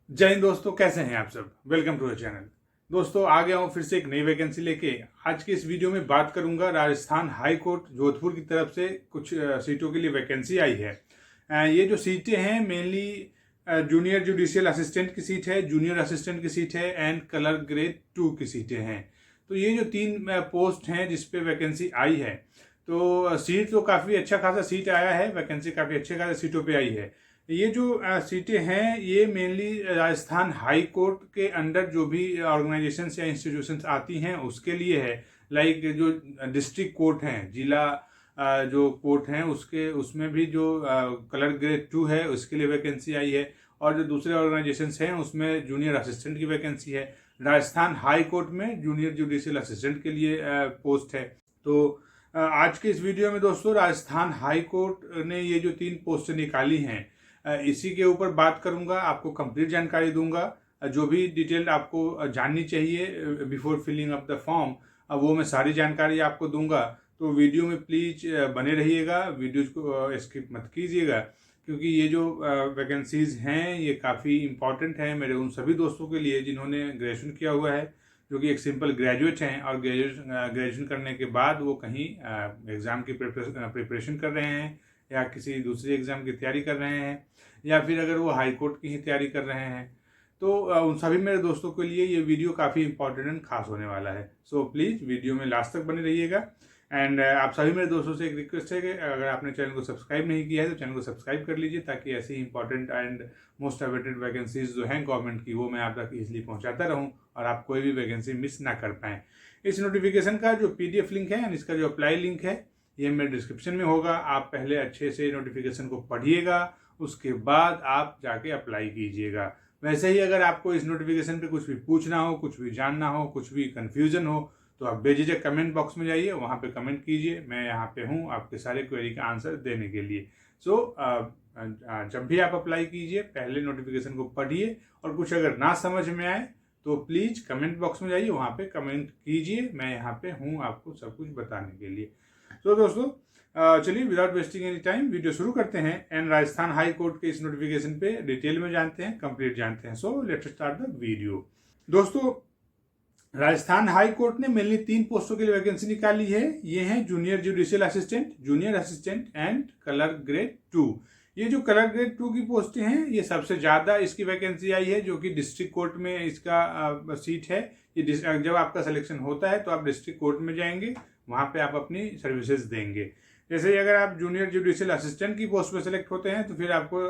जय हिंद दोस्तों, कैसे हैं आप सब। Welcome to the channel. दोस्तों आ गया हूं फिर से एक नई वैकेंसी लेके। आज की इस वीडियो में बात करूंगा राजस्थान हाई कोर्ट जोधपुर की तरफ से कुछ सीटों के लिए वैकेंसी आई है। ये जो सीटें हैं मेनली जूनियर जुडिशियल असिस्टेंट की सीट है, जूनियर असिस्टेंट की सीट है एंड कलर ग्रेड 2 की सीटें हैं। तो ये जो तीन पोस्ट हैं जिस पे वैकेंसी आई है, तो सीट तो काफ़ी अच्छा खासा सीट आया है, वैकेंसी काफ़ी अच्छे खासे सीटों पे आई है। ये जो सीटें हैं ये मेनली राजस्थान हाई कोर्ट के अंडर जो भी ऑर्गेनाइजेशंस या इंस्टीट्यूशंस आती हैं उसके लिए है। लाइक जो डिस्ट्रिक्ट कोर्ट हैं, जिला जो कोर्ट हैं उसके उसमें भी जो कलर ग्रेड 2 है उसके लिए वैकेंसी आई है। और जो दूसरे ऑर्गेनाइजेशंस हैं उसमें जूनियर असिस्टेंट की वैकेंसी है। राजस्थान हाई कोर्ट में जूनियर जुडिशियल असिस्टेंट के लिए पोस्ट है। तो आज के इस वीडियो में दोस्तों राजस्थान हाई कोर्ट ने ये जो तीन पोस्ट निकाली हैं इसी के ऊपर बात करूंगा, आपको कंप्लीट जानकारी दूंगा। जो भी डिटेल आपको जाननी चाहिए before filling up the form वो मैं सारी जानकारी आपको दूंगा। तो वीडियो में प्लीज बने रहिएगा, वीडियो को स्किप मत कीजिएगा, क्योंकि ये जो वैकेंसीज हैं ये काफ़ी इंपॉर्टेंट है मेरे उन सभी दोस्तों के लिए जिन्होंने ग्रेजुएशन किया हुआ है, जो कि एक सिंपल ग्रेजुएट हैं और ग्रेजुएशन करने के बाद वो कहीं एग्ज़ाम की प्रिपरेशन कर रहे हैं या किसी दूसरे एग्ज़ाम की तैयारी कर रहे हैं, या फिर अगर वो हाई कोर्ट की ही तैयारी कर रहे हैं। तो उन सभी मेरे दोस्तों के लिए ये वीडियो काफ़ी इंपॉर्टेंट एंड खास होने वाला है। सो प्लीज़ वीडियो में लास्ट तक बने रहिएगा। एंड आप सभी मेरे दोस्तों से एक रिक्वेस्ट है कि अगर आपने चैनल को सब्सक्राइब नहीं किया है तो चैनल को सब्सक्राइब कर लीजिए, ताकि ऐसी important and most awaited vacancies जो हैं गवर्नमेंट की वो मैं आप तक ईजिली पहुंचाता रहूं और आप कोई भी वैकेंसी मिस ना कर पाएँ। इस नोटिफिकेशन का जो PDF लिंक है, इसका जो अप्लाई लिंक है, ये मेरे डिस्क्रिप्शन में होगा। आप पहले अच्छे से नोटिफिकेशन को पढ़िएगा, उसके बाद आप जाके अप्लाई कीजिएगा। वैसे ही अगर आपको इस नोटिफिकेशन पे कुछ भी पूछना हो, कुछ भी जानना हो, कुछ भी कन्फ्यूजन हो, तो आप बेझिझक कमेंट बॉक्स में जाइए, वहाँ पे कमेंट कीजिए। मैं यहाँ पे हूँ आपके सारे क्वेरी का आंसर देने के लिए। जब भी आप अप्लाई कीजिए पहले नोटिफिकेशन को पढ़िए, और कुछ अगर ना समझ में आए तो प्लीज़ कमेंट बॉक्स में जाइए, वहाँ पे कमेंट कीजिए। मैं यहाँ पे हूँ आपको सब कुछ बताने के लिए। तो दोस्तों चलिए without wasting any time video शुरू करते हैं एंड राजस्थान हाई कोर्ट के इस नोटिफिकेशन पे डिटेल में जानते हैं, कंप्लीट जानते हैं। So let's start the video. दोस्तों राजस्थान हाई कोर्ट ने मेनली तीन पोस्टों के लिए वैकेंसी निकाली है। ये हैं junior judicial assistant, junior assistant and colour grade 2। ये जो कलर ग्रेड 2 की पोस्टें हैं ये सबसे ज़्यादा इसकी वैकेंसी आई है, जो कि डिस्ट्रिक्ट कोर्ट में इसका सीट है। ये जब आपका सिलेक्शन होता है तो आप डिस्ट्रिक्ट कोर्ट में जाएंगे, वहाँ पे आप अपनी सर्विसेज देंगे। जैसे अगर आप जूनियर जुडिशियल असिस्टेंट की पोस्ट पे सेलेक्ट होते हैं तो फिर आपको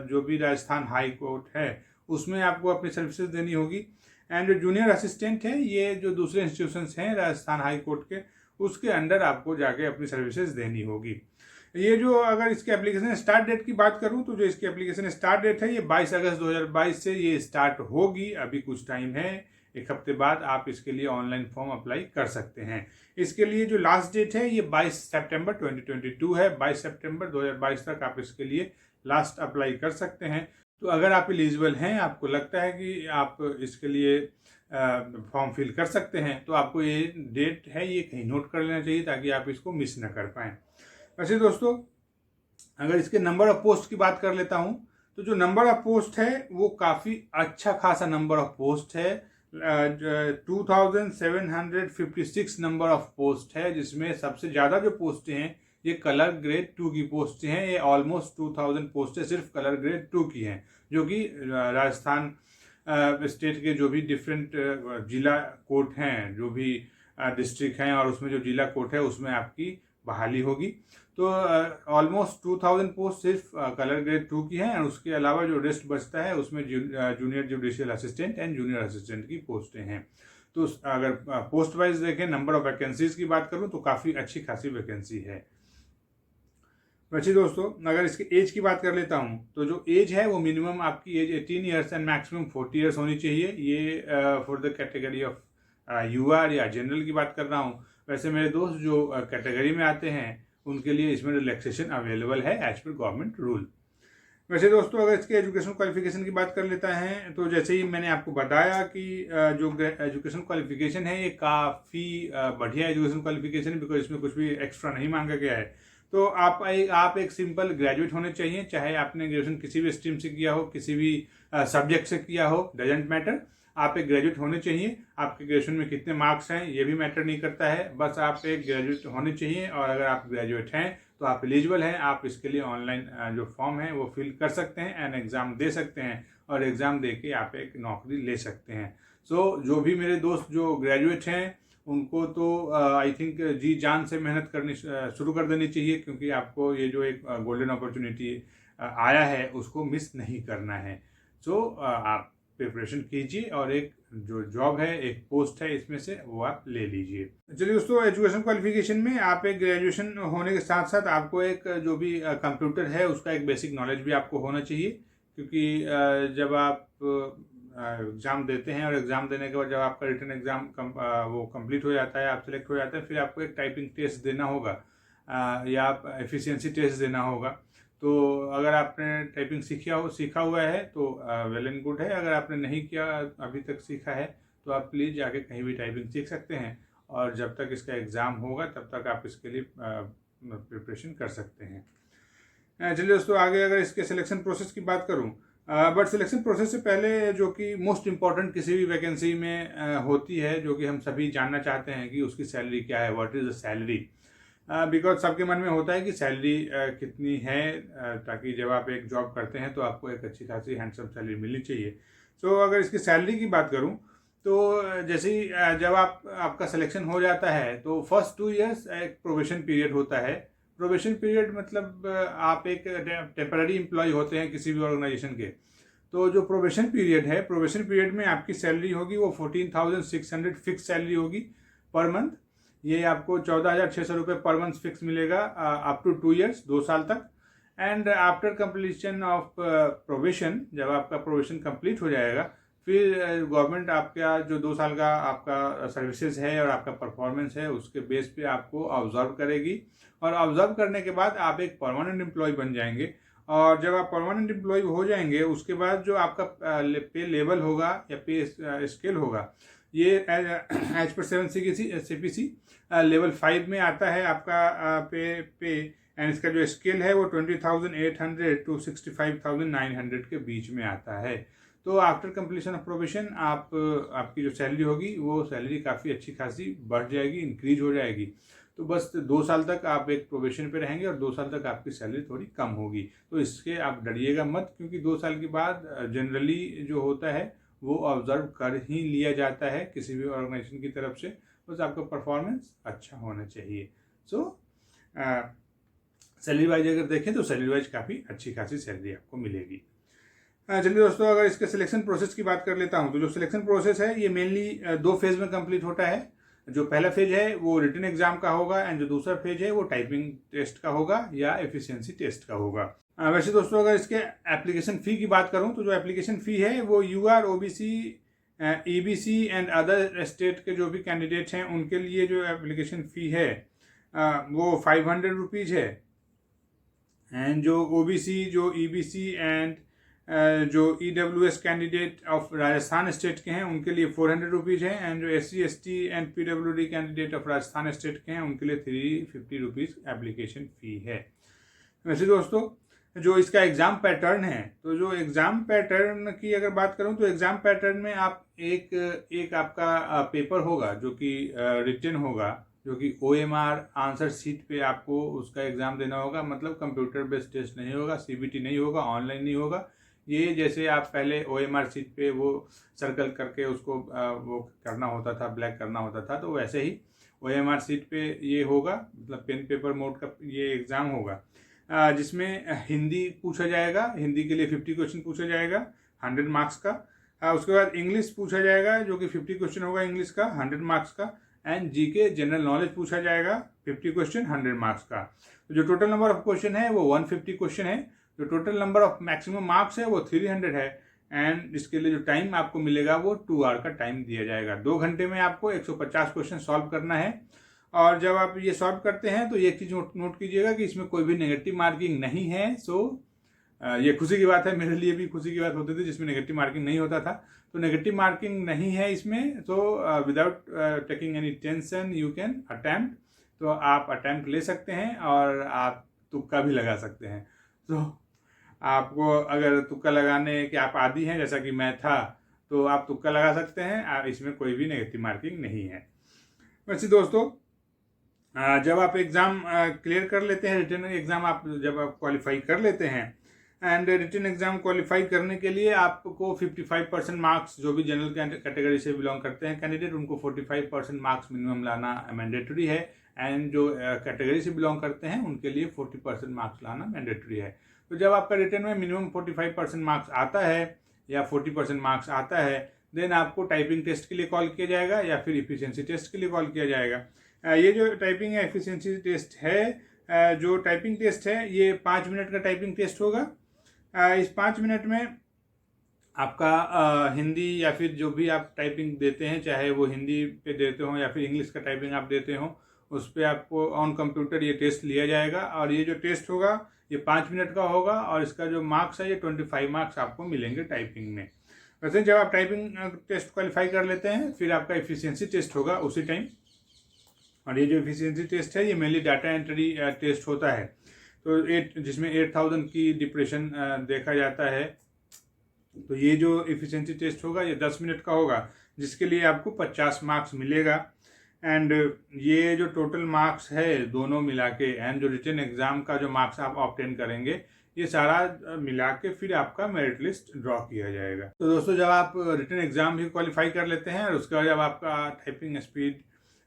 जो भी राजस्थान हाई कोर्ट है उसमें आपको अपनी सर्विसेज देनी होगी। एंड जो जूनियर असिस्टेंट है ये जो दूसरे इंस्टीट्यूशंस हैं राजस्थान हाई कोर्ट के, उसके अंडर आपको जाके अपनी सर्विसेज देनी होगी। ये जो अगर इसके एप्लीकेशन स्टार्ट डेट की बात करूं तो जो इसकी एप्लीकेशन स्टार्ट डेट है ये 22 अगस्त 2022 से ये स्टार्ट होगी। अभी कुछ टाइम है, एक हफ्ते बाद आप इसके लिए ऑनलाइन फॉर्म अप्लाई कर सकते हैं। इसके लिए जो लास्ट डेट है ये 22 सितंबर 2022 है। 22 सितंबर 2022 तक आप इसके लिए लास्ट अप्लाई कर सकते हैं। तो अगर आप एलिजिबल हैं, आपको लगता है कि आप इसके लिए फॉर्म फिल कर सकते हैं, तो आपको ये डेट है ये कहीं नोट कर लेना चाहिए, ताकि आप इसको मिस ना कर पाएँ। वैसे दोस्तों अगर इसके नंबर ऑफ पोस्ट की बात कर लेता हूँ, तो जो नंबर ऑफ पोस्ट है वो काफ़ी अच्छा खासा नंबर ऑफ पोस्ट है। 2756 नंबर ऑफ पोस्ट है, जिसमें सबसे ज़्यादा जो पोस्टें हैं ये कलर ग्रेड 2 की पोस्टें हैं। ये ऑलमोस्ट 2000 पोस्टें सिर्फ कलर ग्रेड 2 की हैं, जो कि राजस्थान स्टेट के जो भी डिफरेंट जिला कोर्ट हैं, जो भी डिस्ट्रिक्ट हैं और उसमें जो जिला कोर्ट है उसमें आपकी बहाली होगी। तो ऑलमोस्ट 2000 पोस्ट सिर्फ कलर ग्रेड 2 की हैं, और उसके अलावा जो रेस्ट बचता है उसमें junior judicial assistant and junior assistant की पोस्टें हैं। तो अगर पोस्ट वाइज देखें, नंबर ऑफ वैकेंसीज की बात करूं तो काफ़ी अच्छी खासी वैकेंसी है। वैसे दोस्तों अगर इसके एज की बात कर लेता हूं, तो जो एज है वो मिनिमम आपकी age 18 years and maximum 40 years होनी चाहिए। ये for the category of UR या जनरल की बात कर रहा हूँ। वैसे मेरे दोस्त जो कैटेगरी में आते हैं उनके लिए इसमें रिलैक्सेशन अवेलेबल है एज पर गवर्नमेंट रूल। वैसे दोस्तों अगर इसके एजुकेशन क्वालिफिकेशन की बात कर लेता है, तो जैसे ही मैंने आपको बताया कि जो एजुकेशन क्वालिफिकेशन है ये काफ़ी बढ़िया एजुकेशन क्वालिफिकेशन है, बिकॉज इसमें कुछ भी एक्स्ट्रा नहीं मांगा गया है। तो आप एक सिंपल ग्रेजुएट होने चाहिए, चाहे आपने ग्रेजुएशन किसी भी स्ट्रीम से किया हो, किसी भी सब्जेक्ट से किया हो, डजेंट मैटर। आप एक ग्रेजुएट होने चाहिए। आपके ग्रेजुएशन में कितने मार्क्स हैं ये भी मैटर नहीं करता है, बस आप एक ग्रेजुएट होने चाहिए। और अगर आप ग्रेजुएट हैं तो आप एलिजिबल हैं, आप इसके लिए ऑनलाइन जो फॉर्म है वो फिल कर सकते हैं एंड एग्ज़ाम दे सकते हैं, और एग्ज़ाम दे के आप एक नौकरी ले सकते हैं। जो भी मेरे दोस्त जो ग्रेजुएट हैं उनको तो आई थिंक जी जान से मेहनत करनी शुरू कर देनी चाहिए, क्योंकि आपको ये जो एक गोल्डन अपॉर्चुनिटी आया है उसको मिस नहीं करना है। आप प्रिपरेशन कीजिए और एक जो जॉब है, एक पोस्ट है इसमें से वो आप ले लीजिए। चलिए दोस्तों, एजुकेशन क्वालिफिकेशन में आप एक ग्रेजुएशन होने के साथ साथ आपको एक जो भी कंप्यूटर है उसका एक बेसिक नॉलेज भी आपको होना चाहिए, क्योंकि जब आप एग्ज़ाम देते हैं और एग्ज़ाम देने के बाद जब आपका रिटन एग्ज़ाम वो कंप्लीट हो जाता है, आप सेलेक्ट हो जाते हैं, फिर आपको एक टाइपिंग टेस्ट देना होगा या आप एफिशिएंसी टेस्ट देना होगा। तो अगर आपने टाइपिंग सीखा हुआ है तो वेल एंड गुड है। अगर आपने नहीं किया अभी तक सीखा है तो आप प्लीज़ जाके कहीं भी टाइपिंग सीख सकते हैं, और जब तक इसका एग्ज़ाम होगा तब तक आप इसके लिए प्रिपरेशन कर सकते हैं। चलिए दोस्तों, आगे अगर इसके सिलेक्शन प्रोसेस की बात करूं, बट सिलेक्शन प्रोसेस से पहले जो कि मोस्ट इम्पॉर्टेंट किसी भी वैकेंसी में होती है, जो कि हम सभी जानना चाहते हैं कि उसकी सैलरी क्या है, what is the salary. Because सबके मन में होता है कि सैलरी कितनी है, ताकि जब आप एक जॉब करते हैं तो आपको एक अच्छी खासी हैंडसम सैलरी मिलनी चाहिए। अगर इसकी सैलरी की बात करूं तो जैसे ही जब आपका सिलेक्शन हो जाता है तो फर्स्ट 2 इयर्स एक प्रोबेशन पीरियड होता है। प्रोबेशन पीरियड मतलब आप एक टेम्पररी एम्प्लॉय होते हैं किसी भी ऑर्गेनाइजेशन के। तो जो प्रोबेशन पीरियड है, प्रोबेशन पीरियड में आपकी सैलरी होगी वो 14,600 फिक्स सैलरी होगी पर मंथ। ये आपको 14,600 रुपये पर मंथ फिक्स मिलेगा अप टू 2 इयर्स, 2 साल तक। And after completion of probation, जब आपका प्रोबेशन कंप्लीट हो जाएगा, फिर गवर्नमेंट आपका जो 2 साल का आपका सर्विसेज है और आपका परफॉर्मेंस है उसके बेस पे आपको ऑब्जर्व करेगी, और ऑब्जर्व करने के बाद आप एक परमानेंट एम्प्लॉय बन जाएंगे। और जब आप परमानेंट एम्प्लॉय हो जाएंगे उसके बाद जो आपका पे लेवल होगा या पे स्केल होगा, ये एज पर 7 CPC लेवल 5 में आता है आपका पे एंड इसका जो स्केल है वो 20,800 to 65,900 के बीच में आता है। तो आफ्टर कंप्लीशन ऑफ प्रोबेशन आपकी जो सैलरी होगी वो सैलरी काफ़ी अच्छी खासी बढ़ जाएगी, इंक्रीज हो जाएगी। तो बस 2 साल तक आप एक प्रोबेशन पे रहेंगे और 2 साल तक आपकी सैलरी थोड़ी कम होगी। तो इसके आप डरिएगा मत, क्योंकि 2 साल के बाद जनरली जो होता है वो ऑब्जर्व कर ही लिया जाता है किसी भी ऑर्गेनाइजेशन की तरफ से। बस आपका परफॉर्मेंस अच्छा होना चाहिए। सैलरी वाइज अगर देखें तो सैलरी वाइज काफ़ी अच्छी खासी सैलरी आपको मिलेगी। चलिए दोस्तों, अगर इसके सिलेक्शन प्रोसेस की बात कर लेता हूं तो जो सिलेक्शन प्रोसेस है ये मेनली 2 फेज में कंप्लीट होता है। जो पहला फेज है वो रिटन एग्जाम का होगा एंड जो दूसरा फेज है वो टाइपिंग टेस्ट का होगा या एफिशिएंसी टेस्ट का होगा। वैसे दोस्तों, अगर इसके एप्लीकेशन फ़ी की बात करूं तो जो एप्लीकेशन फ़ी है वो UR, OBC, EBC and other state के जो भी कैंडिडेट्स हैं उनके लिए जो एप्लीकेशन फ़ी है वो 500 रुपीज़ है। एंड जो OBC, जो EBC एंड जो EWS candidate of Rajasthan state के हैं उनके लिए 400 रुपीज़ है। एंड जो SC, ST and PWD candidate of Rajasthan state के हैं उनके लिए 350 रुपीज़ एप्लीकेशन फ़ी है। वैसे दोस्तों, जो इसका एग्ज़ाम पैटर्न है, तो जो एग्ज़ाम पैटर्न की अगर बात करूं तो एग्ज़ाम पैटर्न में आप एक आपका पेपर होगा जो कि रिटन होगा, जो कि OMR आंसर शीट पे आपको उसका एग्ज़ाम देना होगा। मतलब कंप्यूटर बेस्ड टेस्ट नहीं होगा, CBT नहीं होगा, ऑनलाइन नहीं होगा। ये जैसे आप पहले OMR शीट पे वो सर्कल करके उसको वो करना होता था, ब्लैक करना होता था, तो वैसे ही OMR शीट पे ये होगा। मतलब पेन पेपर मोड का ये एग्ज़ाम होगा, जिसमें हिंदी पूछा जाएगा। हिंदी के लिए 50 क्वेश्चन पूछा जाएगा 100 मार्क्स का। उसके बाद इंग्लिश पूछा जाएगा जो कि 50 क्वेश्चन होगा इंग्लिश का 100 मार्क्स का। एंड GK जनरल नॉलेज पूछा जाएगा 50 क्वेश्चन 100 मार्क्स का। तो जो टोटल नंबर ऑफ क्वेश्चन है वो 150 क्वेश्चन है। जो total number of maximum marks है वो 300 है। एंड इसके लिए जो टाइम आपको मिलेगा वो 2 आवर का टाइम दिया जाएगा। 2 घंटे में आपको 150 क्वेश्चन सॉल्व करना है। और जब आप ये सॉल्व करते हैं तो एक चीज़ नोट कीजिएगा कि इसमें कोई भी नेगेटिव मार्किंग नहीं है। ये खुशी की बात है, मेरे लिए भी खुशी की बात होती थी जिसमें नेगेटिव मार्किंग नहीं होता था। तो नेगेटिव मार्किंग नहीं है इसमें, तो without taking any tension you can attempt. तो आप अटैम्प्ट ले सकते हैं और आप तुक्का भी लगा सकते हैं। तो आपको अगर तुक्का लगाने के आप आदी हैं, जैसा कि मैं था, तो आप तुक्का लगा सकते हैं। इसमें कोई भी नेगेटिव मार्किंग नहीं है। वैसे दोस्तों, जब आप एग्ज़ाम क्लियर कर लेते हैं, रिटन एग्ज़ाम जब आप क्वालिफाई कर लेते हैं, एंड रिटन एग्ज़ाम क्वालिफाई करने के लिए आपको 55% मार्क्स, जो भी जनरल कैटेगरी से बिलोंग करते हैं कैंडिडेट, उनको 45% मार्क्स मिनिमम लाना मैंडेटरी है। एंड जो कैटेगरी से बिलोंग करते हैं उनके लिए 40% मार्क्स लाना मैंडेटरी है। तो जब आपका रिटन में मिनिमम 45% मार्क्स आता है या 40% मार्क्स आता है, देन आपको टाइपिंग टेस्ट के लिए कॉल किया जाएगा या फिर इफिशियंसी टेस्ट के लिए कॉल किया जाएगा। ये जो टाइपिंग या एफिशिएंसी टेस्ट है, जो टाइपिंग टेस्ट है, ये 5 मिनट का टाइपिंग टेस्ट होगा। इस 5 मिनट में आपका हिंदी या फिर जो भी आप टाइपिंग देते हैं, चाहे वो हिंदी पे देते हो या फिर इंग्लिश का टाइपिंग आप देते हो, उस पर आपको ऑन कंप्यूटर ये टेस्ट लिया जाएगा। और ये जो टेस्ट होगा ये 5 मिनट का होगा और इसका जो मार्क्स है ये 25 मार्क्स आपको मिलेंगे टाइपिंग में। वैसे जब आप टाइपिंग टेस्ट क्वालिफाई कर लेते हैं, फिर आपका एफिशिएंसी टेस्ट होगा उसी टाइम। और ये जो एफिशिएंसी टेस्ट है ये मेनली डाटा एंट्री टेस्ट होता है। तो जिसमें 8000 की डिप्रेशन देखा जाता है। तो ये जो एफिशिएंसी टेस्ट होगा ये 10 मिनट का होगा, जिसके लिए आपको 50 मार्क्स मिलेगा। एंड ये जो टोटल मार्क्स है दोनों मिला के, एंड जो रिटन एग्जाम का जो मार्क्स आप ऑब्टेन करेंगे, ये सारा मिला के फिर आपका मेरिट लिस्ट ड्रॉ किया जाएगा। तो दोस्तों, जब आप रिटन एग्जाम भी क्वालिफाई कर लेते हैं और उसके बाद जब आपका टाइपिंग स्पीड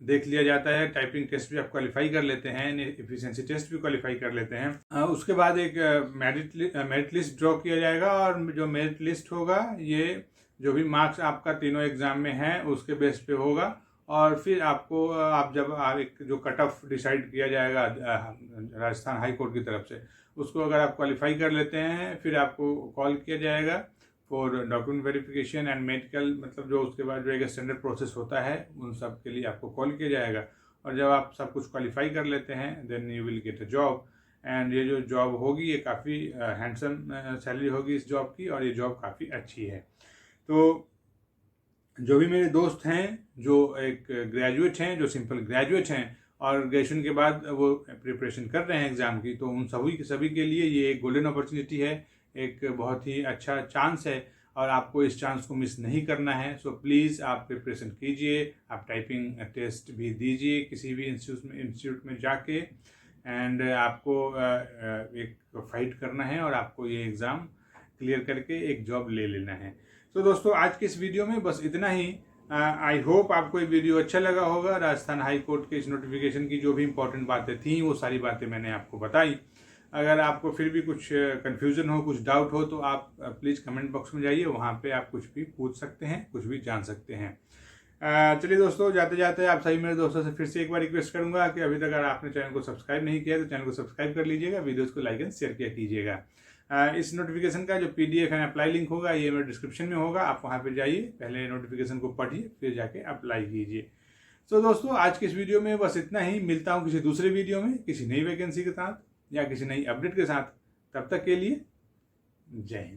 देख लिया जाता है, टाइपिंग टेस्ट भी आप क्वालिफाई कर लेते हैं, एफिशिएंसी टेस्ट भी क्वालिफाई कर लेते हैं, उसके बाद एक मेरिट लिस्ट ड्रॉ किया जाएगा। और जो मेरिट लिस्ट होगा ये जो भी मार्क्स आपका तीनों एग्जाम में है उसके बेस पे होगा। और फिर आपको जब एक जो कट ऑफ डिसाइड किया जाएगा राजस्थान हाई कोर्ट की तरफ से, उसको अगर आप क्वालिफाई कर लेते हैं, फिर आपको कॉल किया जाएगा for document verification and medical, मतलब जो उसके बाद जो एक स्टैंडर्ड प्रोसेस होता है उन सब के लिए आपको कॉल किया जाएगा। और जब आप सब कुछ क्वालिफाई कर लेते हैं, then you will get a job. And ये जो जॉब होगी ये काफ़ी हैंडसम सैलरी होगी इस जॉब की, और ये जॉब काफ़ी अच्छी है। तो जो भी मेरे दोस्त हैं जो एक ग्रेजुएट हैं, जो सिंपल ग्रेजुएट हैं और ग्रेजुएशन के बाद वो प्रिपरेशन कर रहे हैं एग्ज़ाम की, तो उन सभी के लिए ये एक गोल्डन अपॉर्चुनिटी है, एक बहुत ही अच्छा चांस है और आपको इस चांस को मिस नहीं करना है। सो प्लीज़ आप प्रिपरेशन कीजिए, आप टाइपिंग टेस्ट भी दीजिए किसी भी इंस्टीट्यूट में जाके, एंड आपको एक फाइट करना है और आपको ये एग्ज़ाम क्लियर करके एक जॉब ले लेना है। तो दोस्तों, आज के इस वीडियो में बस इतना ही। आई होप आपको ये वीडियो अच्छा लगा होगा। राजस्थान हाई कोर्ट के इस नोटिफिकेशन की जो भी इंपॉर्टेंट बातें थी वो सारी बातें मैंने आपको बताई। अगर आपको फिर भी कुछ कन्फ्यूज़न हो, कुछ डाउट हो, तो आप प्लीज़ कमेंट बॉक्स में जाइए, वहाँ पे आप कुछ भी पूछ सकते हैं, कुछ भी जान सकते हैं। चलिए दोस्तों, जाते जाते आप सभी मेरे दोस्तों से फिर से एक बार रिक्वेस्ट करूंगा कि अभी तक अगर आपने चैनल को सब्सक्राइब नहीं किया तो चैनल को सब्सक्राइब कर लीजिएगा, वीडियोज़ को लाइक एंड शेयर किया कीजिएगा। इस नोटिफिकेशन का जो PDF एंड अप्लाई लिंक होगा ये मेरे डिस्क्रिप्शन में होगा, आप वहाँ पे जाइए, पहले नोटिफिकेशन को पढ़िए, फिर जाके अप्लाई कीजिए। तो दोस्तों, आज के इस वीडियो में बस इतना ही। मिलता हूँ किसी दूसरे वीडियो में किसी नई वैकेंसी के साथ या किसी नई अपडेट के साथ। तब तक के लिए जय हिंद।